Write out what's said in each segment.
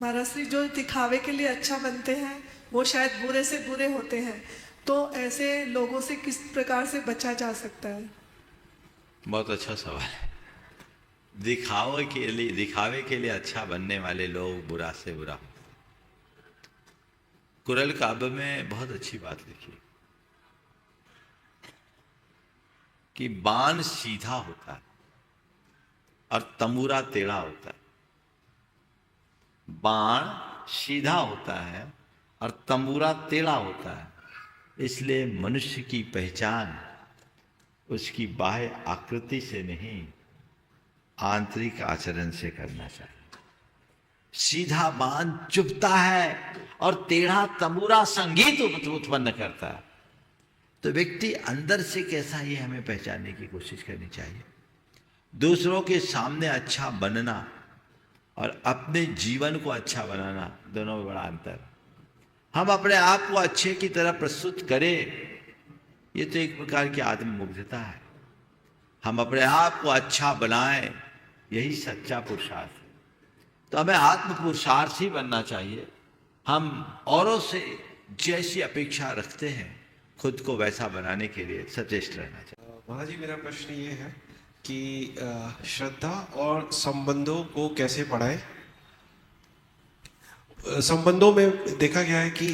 महाराज श्री जो दिखावे के लिए अच्छा बनते हैं वो शायद बुरे से बुरे होते हैं, तो ऐसे लोगों से किस प्रकार से बचा जा सकता है? बहुत अच्छा सवाल है। दिखावे के लिए अच्छा बनने वाले लोग बुरा से बुरा। कुरल काव्य में बहुत अच्छी बात लिखी कि बाण सीधा होता है और तंबूरा टेढ़ा होता है। बाण सीधा होता है और तंबूरा टेढ़ा होता है। इसलिए मनुष्य की पहचान उसकी बाह्य आकृति से नहीं, आंतरिक आचरण से करना चाहिए। सीधा बाण चुभता है और टेढ़ा तंबूरा संगीत उत्पन्न करता है। तो व्यक्ति अंदर से कैसा है हमें पहचानने की कोशिश करनी चाहिए। दूसरों के सामने अच्छा बनना और अपने जीवन को अच्छा बनाना, दोनों में बड़ा अंतर है। हम अपने आप को अच्छे की तरह प्रस्तुत करें, ये तो एक प्रकार की आत्ममुग्धता है। हम अपने आप को अच्छा बनाएं, यही सच्चा पुरुषार्थ है। तो हमें आत्म पुरुषार्थ ही बनना चाहिए। हम औरों से जैसी अपेक्षा रखते हैं, खुद को वैसा बनाने के लिए सचेष्ट रहना चाहिए। महाराज जी, मेरा प्रश्न ये है कि श्रद्धा और संबंधों को कैसे बढ़ाएं। संबंधों में देखा गया है कि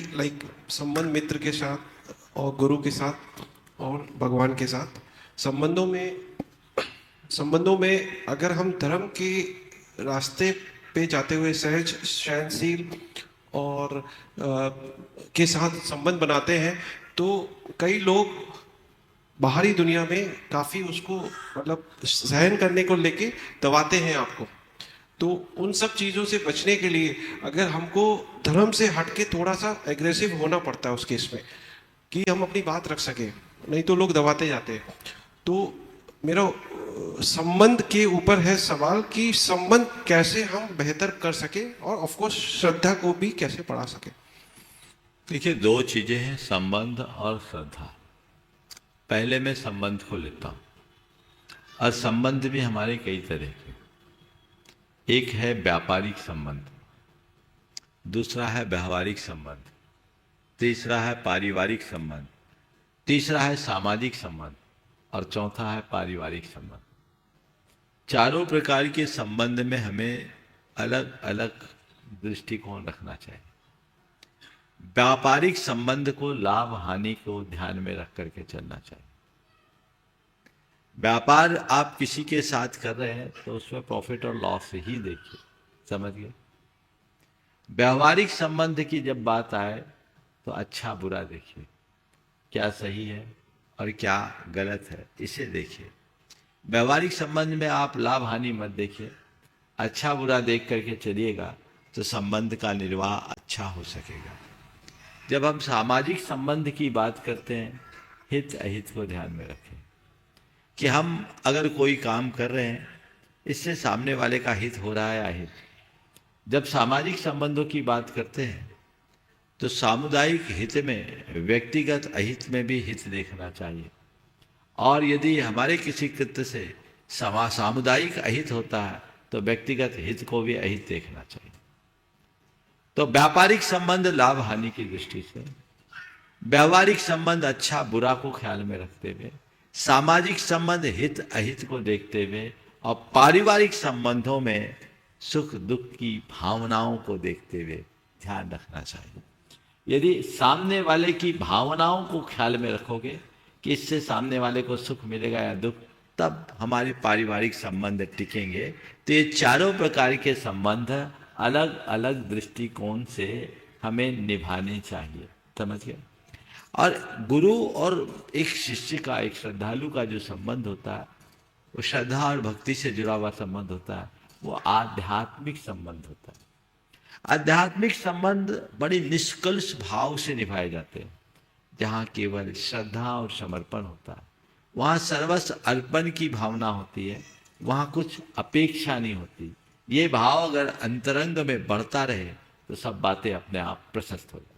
संबंध मित्र के साथ और गुरु के साथ और भगवान के साथ, संबंधों में अगर हम धर्म के रास्ते पे जाते हुए सहज, सहनशील और के साथ संबंध बनाते हैं, तो कई लोग बाहरी दुनिया में काफ़ी उसको सहन करने को लेके दबाते हैं आपको। तो उन सब चीज़ों से बचने के लिए अगर हमको धर्म से हट के थोड़ा सा एग्रेसिव होना पड़ता है उस केस में, कि हम अपनी बात रख सकें, नहीं तो लोग दबाते जाते हैं। तो मेरा संबंध के ऊपर है सवाल कि संबंध कैसे हम बेहतर कर सके और ऑफ कोर्स श्रद्धा को भी कैसे बढ़ा सके। देखिए, दो चीजें हैं, संबंध और श्रद्धा। पहले मैं संबंध को लेता हूं। और संबंध भी हमारे कई तरह के। एक है व्यापारिक संबंध, दूसरा है व्यवहारिक संबंध, तीसरा है पारिवारिक संबंध, तीसरा है सामाजिक संबंध और चौथा है पारिवारिक संबंध। चारों प्रकार के संबंध में हमें अलग अलग दृष्टिकोण रखना चाहिए। व्यापारिक संबंध को लाभ हानि को ध्यान में रख करके चलना चाहिए। व्यापार आप किसी के साथ कर रहे हैं तो उसमें प्रॉफिट और लॉस ही देखिए, समझ गए। व्यावहारिक संबंध की जब बात आए तो अच्छा बुरा देखिए, क्या सही है और क्या गलत है, इसे देखिए। व्यावहारिक संबंध में आप लाभ हानि मत देखिए, अच्छा बुरा देख करके चलिएगा तो संबंध का निर्वाह अच्छा हो सकेगा। जब हम सामाजिक संबंध की बात करते हैं, हित अहित को ध्यान में रखें कि हम अगर कोई काम कर रहे हैं, इससे सामने वाले का हित हो रहा है या अहित। जब सामाजिक संबंधों की बात करते हैं तो सामुदायिक हित में व्यक्तिगत अहित में भी हित देखना चाहिए। और यदि हमारे किसी कृत्य से सामुदायिक अहित होता है तो व्यक्तिगत हित को भी अहित देखना चाहिए। तो व्यापारिक संबंध लाभ हानि की दृष्टि से, व्यावहारिक संबंध अच्छा बुरा को ख्याल में रखते हुए, सामाजिक संबंध हित अहित को देखते हुए, और पारिवारिक संबंधों में सुख दुख की भावनाओं को देखते हुए ध्यान रखना चाहिए। यदि सामने वाले की भावनाओं को ख्याल में रखोगे कि इससे सामने वाले को सुख मिलेगा या दुख, तब हमारे पारिवारिक संबंध टिकेंगे। तो ये चारों प्रकार के संबंध अलग अलग दृष्टिकोण से हमें निभाने चाहिए, समझ गए। और गुरु और एक शिष्य का, एक श्रद्धालु का जो संबंध होता है, वो श्रद्धा और भक्ति से जुड़ा हुआ संबंध होता है, वो आध्यात्मिक संबंध होता है। आध्यात्मिक संबंध बड़ी निष्कल्ष भाव से निभाए जाते हैं। जहाँ केवल श्रद्धा और समर्पण होता है, वहाँ सर्वस्व अर्पण की भावना होती है, वहाँ कुछ अपेक्षा नहीं होती। ये भाव अगर अंतरंग में बढ़ता रहे तो सब बातें अपने आप प्रशस्त हो जाती हैं।